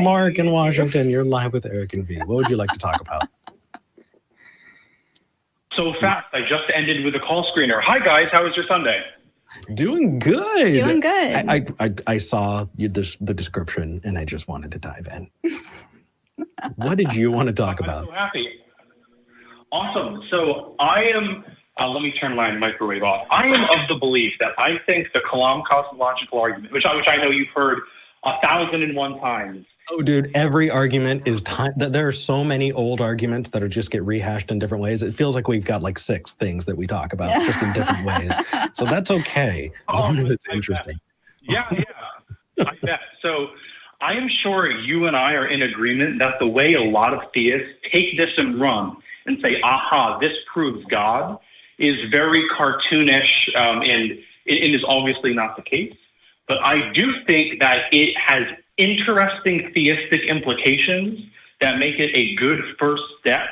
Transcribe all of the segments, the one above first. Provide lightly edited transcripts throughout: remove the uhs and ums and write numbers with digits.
Mark in Washington, you're live with Eric and V. What would you like to talk about? So fast, I just ended with a call screener. Hi guys, how was your Sunday? Doing good. Doing good. I saw the description and I just wanted to dive in. What did you want to talk about? I'm so happy. Awesome. So I am, let me turn my microwave off. I am of the belief that I think the Kalam cosmological argument, which I know you've heard 1,001 times. Oh, dude, every argument is time. There are so many old arguments that are just get rehashed in different ways. It feels like we've got like 6 things that we talk about just in different ways. So that's okay, as long as it's interesting. Yeah, I bet. So I am sure you and I are in agreement that the way a lot of theists take this and run and say, aha, this proves God, is very cartoonish, and it is obviously not the case. But I do think that it has interesting theistic implications that make it a good first step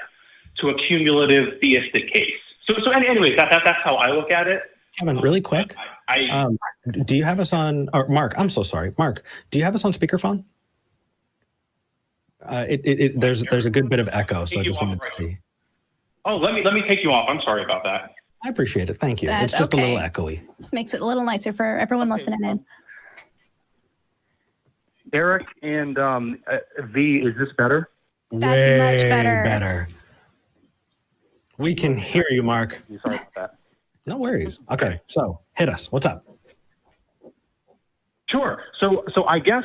to a cumulative theistic case. So anyways, that's how I look at it. Kevin, really quick, do you have us on, or Mark, I'm so sorry. Mark, do you have us on speakerphone? There's a good bit of echo, so I just wanted to see. Oh, let me take you off. I'm sorry about that. I appreciate it. Thank you. It's just a little echoey. This makes it a little nicer for everyone listening in. Eric and V, is this better? That's much better. We can hear you, Mark. Sorry about that. No worries. Okay, so hit us. What's up? Sure. So I guess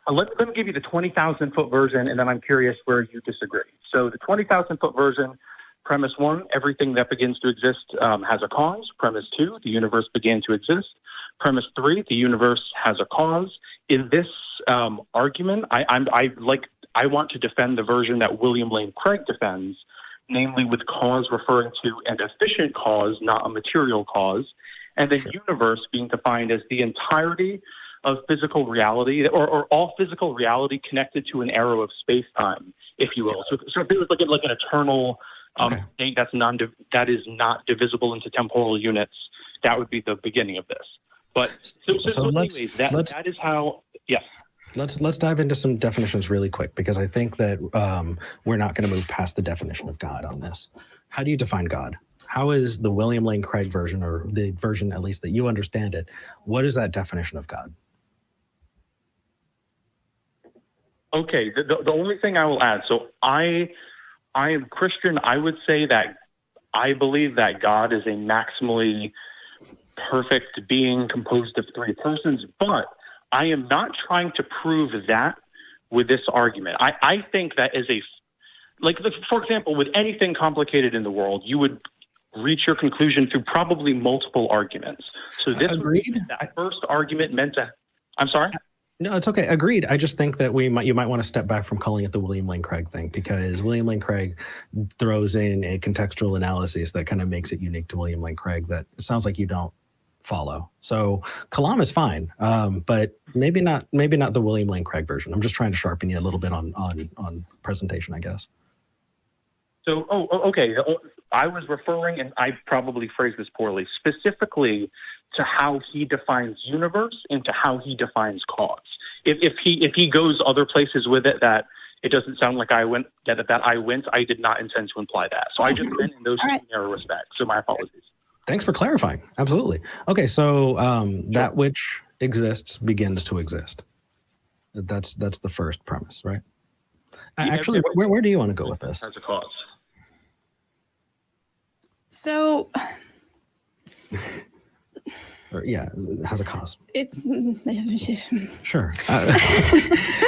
let me give you the 20,000 foot version, and then I'm curious where you disagree. So the 20,000 foot version, premise 1, everything that begins to exist has a cause. Premise 2, the universe began to exist. Premise 3, the universe has a cause. In this argument, I want to defend the version that William Lane Craig defends, namely with cause referring to an efficient cause, not a material cause, and the universe being defined as the entirety of physical reality, or all physical reality connected to an arrow of space-time, if you will. So if it was like an eternal state that is not divisible into temporal units, that would be the beginning of this. But so anyways, that is how. Yes. Let's dive into some definitions really quick, because I think that we're not going to move past the definition of God on this. How do you define God? How is the William Lane Craig version, or the version at least that you understand it, what is that definition of God? Okay, the only thing I will add, so I am Christian. I would say that I believe that God is a maximally perfect being composed of 3 persons, but I am not trying to prove that with this argument. I think that for example, with anything complicated in the world, you would reach your conclusion through probably multiple arguments. So this that first argument meant to, I'm sorry? No, it's okay. Agreed. I just think that you might want to step back from calling it the William Lane Craig thing, because William Lane Craig throws in a contextual analysis that kind of makes it unique to William Lane Craig that it sounds like you don't follow. So Kalam is fine, but maybe not the William Lane Craig version. I'm just trying to sharpen you a little bit on presentation, I guess. So, okay. I was referring, and I probably phrased this poorly, specifically to how he defines universe and to how he defines cause. If he goes other places with it that it doesn't sound like I went, I did not intend to imply that. So I just meant in those two narrow respects. So my apologies. Thanks for clarifying. Absolutely. Okay, so that which exists begins to exist. That's the first premise, right? Actually, where do you want to go with this? As a cause. So, it has a cause. It's sure.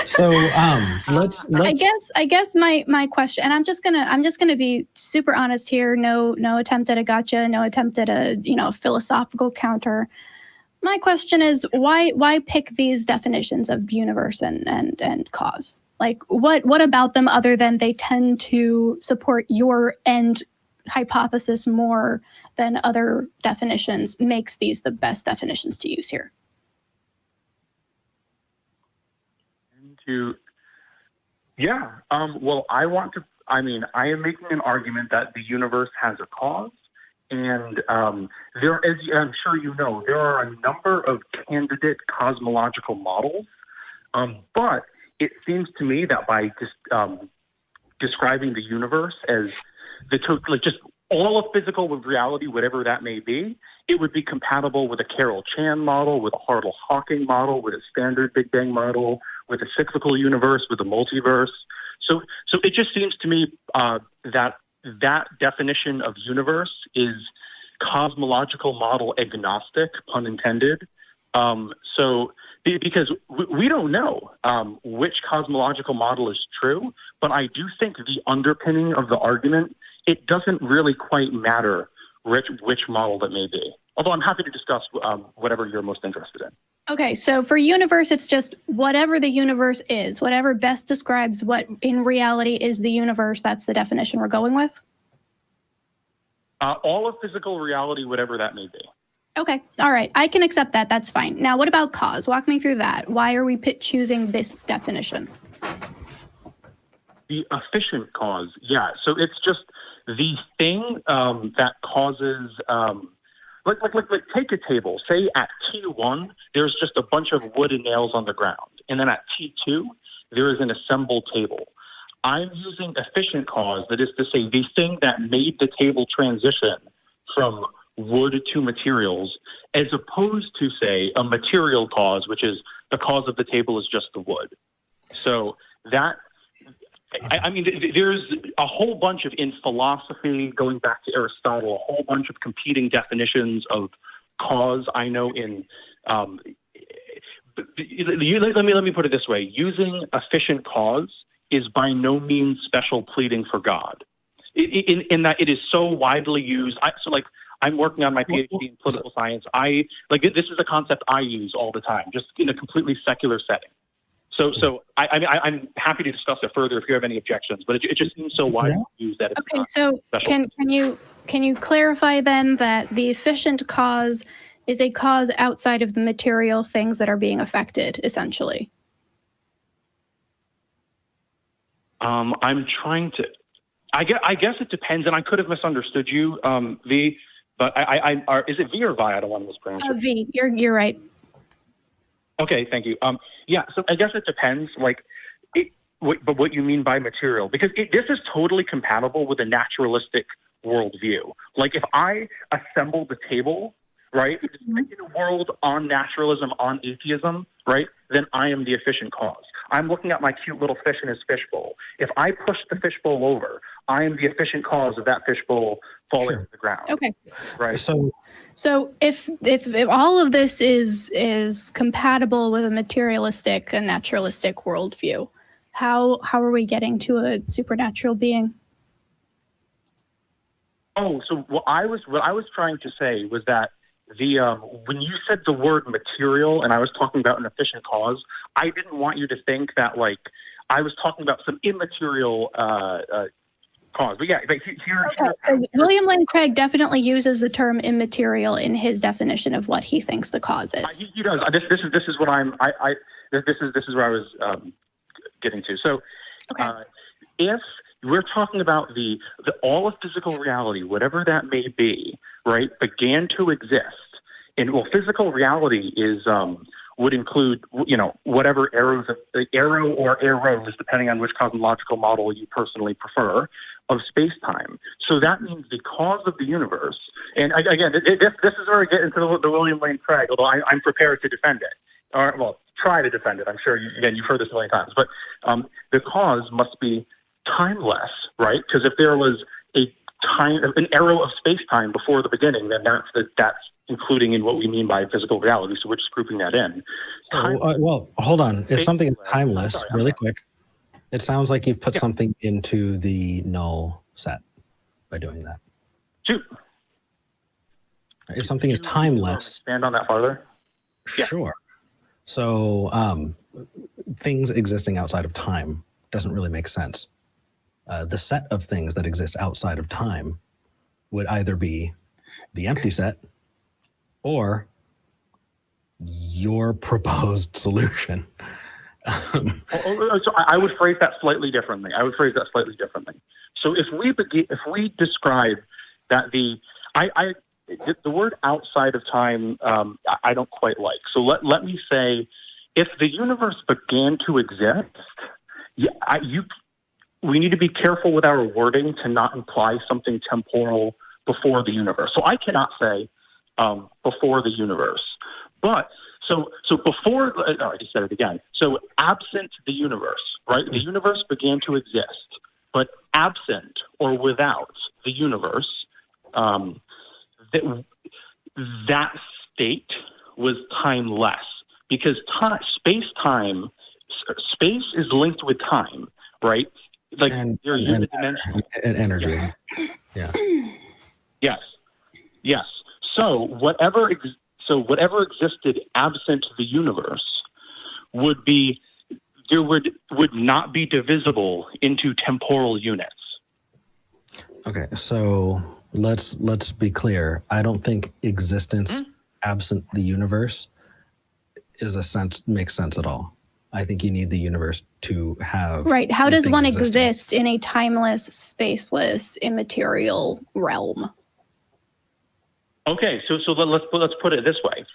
So let's. I guess my question, and I'm just gonna be super honest here. No attempt at a gotcha. No attempt at a philosophical counter. My question is why pick these definitions of universe and cause? Like what about them, other than they tend to support your end hypothesis more than other definitions, makes these the best definitions to use here? Well, I am making an argument that the universe has a cause, and there, as I'm sure you know, there are a number of candidate cosmological models, but it seems to me that by describing the universe as like just all of physical reality, whatever that may be, it would be compatible with a Carol Chan model, with a Hartle Hawking model, with a standard Big Bang model, with a cyclical universe, with a multiverse. So it just seems to me that definition of universe is cosmological model agnostic, pun intended. So because we don't know which cosmological model is true, but I do think the underpinning of the argument, it doesn't really quite matter which model that may be. Although I'm happy to discuss whatever you're most interested in. Okay, so for universe, it's just whatever the universe is, whatever best describes what in reality is the universe, that's the definition we're going with? All of physical reality, whatever that may be. Okay, all right, I can accept that, that's fine. Now, what about cause? Walk me through that. Why are we choosing this definition? The efficient cause, yeah. So it's just the thing that causes, like take a table. Say at T1, there's just a bunch of wood and nails on the ground. And then at T2, there is an assembled table. I'm using efficient cause, that is to say, the thing that made the table transition from wood to materials, as opposed to, say, a material cause, which is the cause of the table is just the wood. So that, I mean, there's a whole bunch of, in philosophy, going back to Aristotle, a whole bunch of competing definitions of cause. I know in, let me put it this way. Using efficient cause is by no means special pleading for God. In that it is so widely used. I'm working on my PhD in political science. This is a concept I use all the time, just in a completely secular setting. So I'm happy to discuss it further if you have any objections, but it just seems so widely used that it's okay. Not So special. can you clarify then that the efficient cause is a cause outside of the material things that are being affected, essentially? I'm trying to. I guess it depends, and I could have misunderstood you, V. But is it V or Vi? I don't want to mispronounce it. V. You're right. Okay, thank you. Yeah, so I guess it depends, but what you mean by material, because this is totally compatible with a naturalistic worldview. Like if I assemble the table, right, in a world on naturalism, on atheism, right, then I am the efficient cause. I'm looking at my cute little fish in his fishbowl. If I push the fishbowl over, I am the efficient cause of that fishbowl falling to the ground. Okay. Right. So if all of this is compatible with a materialistic and naturalistic worldview, how are we getting to a supernatural being? Oh, so what I was trying to say was that when you said the word material and I was talking about an efficient cause, I didn't want you to think that I was talking about some immaterial cause. But yeah, here William Lane Craig definitely uses the term immaterial in his definition of what he thinks the cause is. He does. This is what this is where I was getting to. So, if we're talking about the all of physical reality, whatever that may be, right, began to exist. And physical reality would include, whatever arrows, arrow or arrows, depending on which cosmological model you personally prefer, of space-time. So that means the cause of the universe. And again, this is where we get into the William Lane Craig, although I'm prepared to defend it. Or, try to defend it. I'm sure, you've heard this a million times. But the cause must be timeless, right? Because if there was an arrow of space-time before the beginning, then that's including in what we mean by physical reality. So we're just grouping that in. Well, hold on. If something is timeless, really quick, it sounds like you've put something into the null set by doing that. Shoot. If something is timeless. Expand on that farther? Sure. So things existing outside of time doesn't really make sense. The set of things that exist outside of time would either be the empty set or your proposed solution. So I would phrase that slightly differently. So if we describe that the word outside of time, I don't quite like. So let me say if the universe began to exist, we need to be careful with our wording to not imply something temporal before the universe. So I cannot say before the universe, but so before. I already said it again. So absent the universe, right? The universe began to exist, but absent or without the universe, that state was timeless, because space is linked with time, right? Like they're unidimensional. And energy. Yeah. Yes. So whatever existed absent the universe would not be divisible into temporal units. Okay, so let's be clear. I don't think existence absent the universe makes sense at all. I think you need the universe to have. Right. How does one existing. exist in a timeless, spaceless, immaterial realm? Okay, so let's put it this way: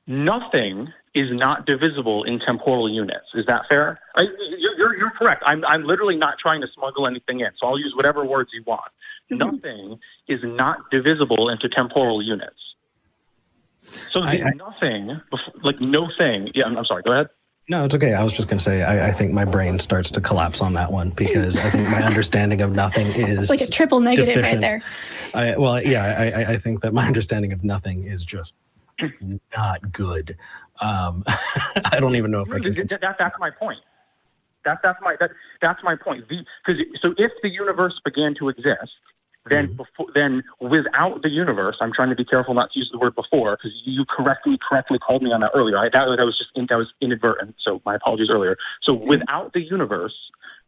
nothing is not divisible in temporal units. Is that fair? You're correct. I'm literally not trying to smuggle anything in, so I'll use whatever words you want. Mm-hmm. Nothing is not divisible into temporal units. So nothing, like no thing. Yeah, I'm sorry. Go ahead. No, it's okay. I was just going to say, I think my brain starts to collapse on that one, because I think my understanding of nothing is it's like a triple negative deficient. right there. I think that my understanding of nothing is just not good. I don't even know if I can. That's my point. That's my point. So if the universe began to exist, then without the universe, I'm trying to be careful not to use the word before, because you correctly called me on that earlier. That was inadvertent. So my apologies earlier. So without the universe,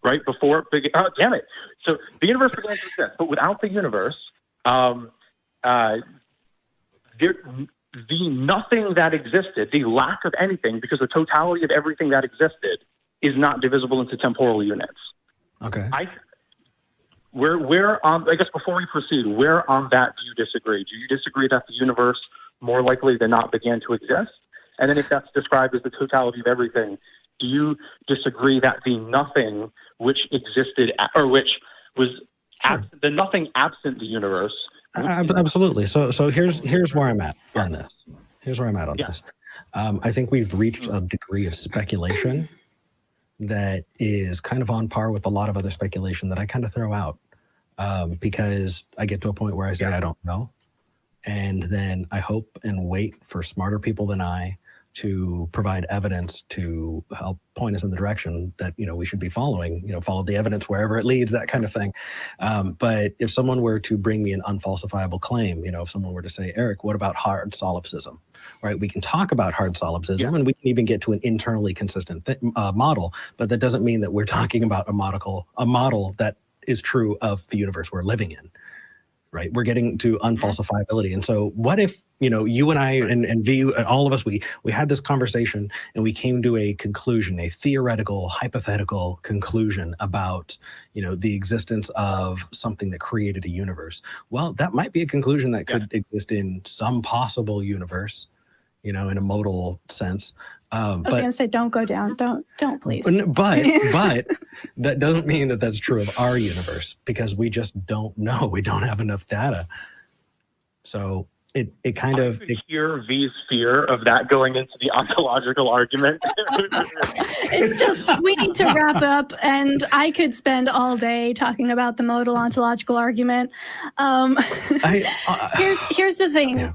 right before, damn it. So the universe began to exist, but without the universe, the nothing that existed, the lack of anything, because the totality of everything that existed is not divisible into temporal units. Okay. Where I guess before we proceed, where on that do you disagree? Do you disagree that the universe more likely than not began to exist? And then if that's described as the totality of everything, do you disagree that the nothing which existed, or which was the nothing absent the universe? Absolutely. So here's where I'm at on this. Here's where I'm at on this. I think we've reached a degree of speculation that is kind of on par with a lot of other speculation that I kind of throw out, because I get to a point where I say I don't know, and then I hope and wait for smarter people than I to provide evidence to help point us in the direction that we should be following. Follow the evidence wherever it leads, that kind of thing. But if someone were to bring me an unfalsifiable claim, if someone were to say, Eric, what about hard solipsism? Right? We can talk about hard solipsism, and we can even get to an internally consistent model, but that doesn't mean that we're talking about a model that is true of the universe we're living in. Right? We're getting to unfalsifiability. And so what if, you and I and V, and all of us, we had this conversation and we came to a conclusion, a theoretical, hypothetical conclusion about, the existence of something that created a universe. Well, that might be a conclusion that could exist in some possible universe, in a modal sense. I was going to say, don't go down. Don't please. But that doesn't mean that that's true of our universe, because we just don't know. We don't have enough data. So it kind of hear V's fear of that going into the ontological argument. It's just, we need to wrap up, and I could spend all day talking about the modal ontological argument. Here's the thing.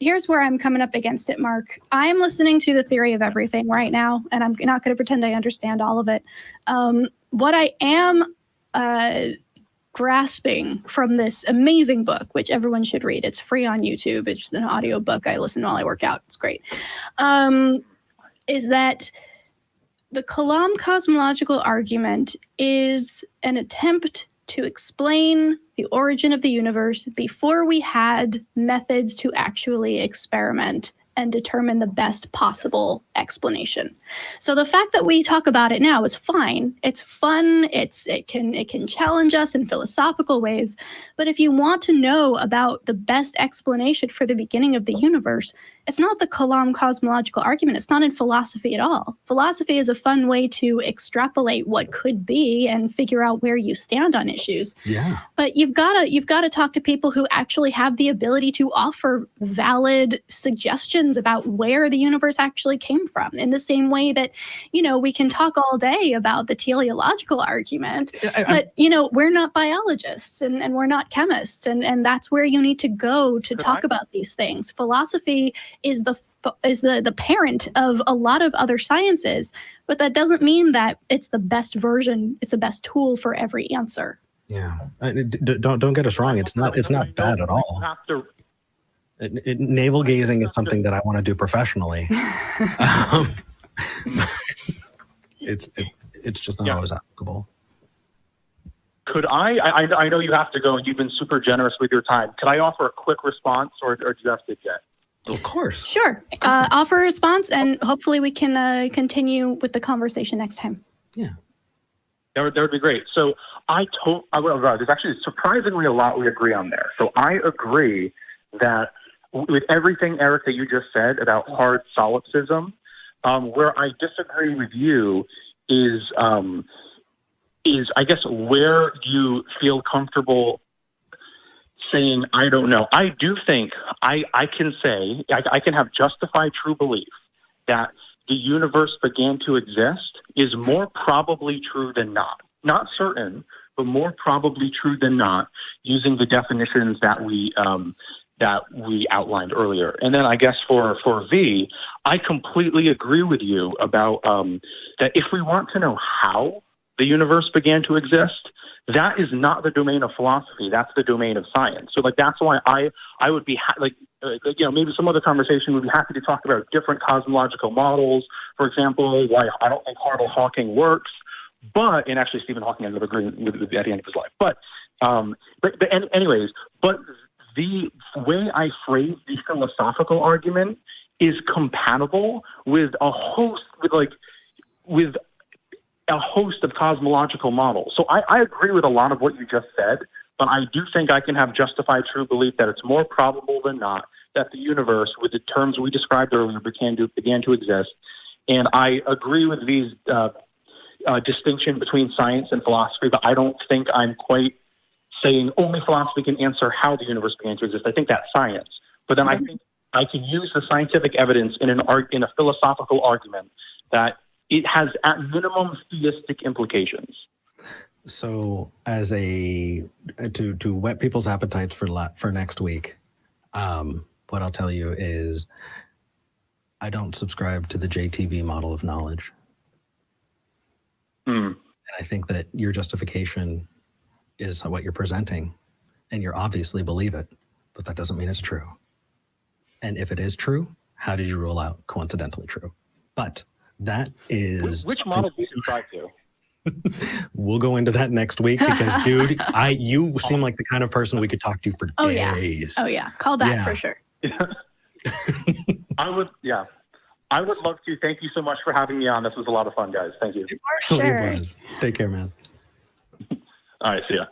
Here's where I'm coming up against it, Mark. I'm listening to the theory of everything right now, and I'm not going to pretend I understand all of it. What I am grasping from this amazing book, which everyone should read. It's free on YouTube. It's an audio book I listen while I work out. It's great. Is that the Kalam cosmological argument is an attempt to explain the origin of the universe before we had methods to actually experiment and determine the best possible explanation. So the fact that we talk about it now is fine. It's fun. It can challenge us in philosophical ways. But if you want to know about the best explanation for the beginning of the universe, it's not the Kalam cosmological argument. It's not in philosophy at all. Philosophy is a fun way to extrapolate what could be and figure out where you stand on issues. Yeah. But you've got to talk to people who actually have the ability to offer valid suggestions about where the universe actually came from. In the same way that, we can talk all day about the teleological argument, but we're not biologists and we're not chemists, and that's where you need to go to talk about these things. Philosophy is the parent of a lot of other sciences, but that doesn't mean that it's the best version, it's the best tool for every answer. Yeah, don't get us wrong. It's not bad at all. Navel gazing is something that I want to do professionally. It's just not always applicable. Could I know you have to go and you've been super generous with your time. Could I offer a quick response or do you have to get? Of course. Sure. Offer a response and hopefully we can continue with the conversation next time. Yeah. That would be great. So there's actually surprisingly a lot we agree on there. So I agree that with everything, Eric, that you just said about hard solipsism, where I disagree with you is I guess where you feel comfortable saying, I don't know. I do think I can say, I can have justified true belief that the universe began to exist is more probably true than not. Not certain, but more probably true than not, using the definitions that we outlined earlier. And then I guess for V, I completely agree with you about that if we want to know how the universe began to exist, that is not the domain of philosophy. That's the domain of science. So that's why I would be maybe some other conversation would be happy to talk about different cosmological models. For example, why I don't think Hardall Hawking works, and actually Stephen Hawking ended up agreeing with it at the end of his life. But the way I phrase the philosophical argument is compatible with a host of cosmological models. So I agree with a lot of what you just said, but I do think I can have justified true belief that it's more probable than not that the universe, with the terms we described earlier, began to exist. And I agree with these distinction between science and philosophy, but I don't think I'm quite saying only philosophy can answer how the universe began to exist. I think that's science. But then I think I can use the scientific evidence in a philosophical argument that it has at minimum theistic implications. So as to whet people's appetites for next week, what I'll tell you is I don't subscribe to the JTB model of knowledge. And I think that your justification is what you're presenting, and you obviously believe it, but that doesn't mean it's true. And if it is true, how did you rule out coincidentally true? But that is... Which model do you subscribe to? We'll go into that next week because, dude, you seem like the kind of person we could talk to for days. Oh, yeah. Call back for sure. I would love to. Thank you so much for having me on. This was a lot of fun, guys. Thank you. For sure. It was. Take care, man. All right. See ya.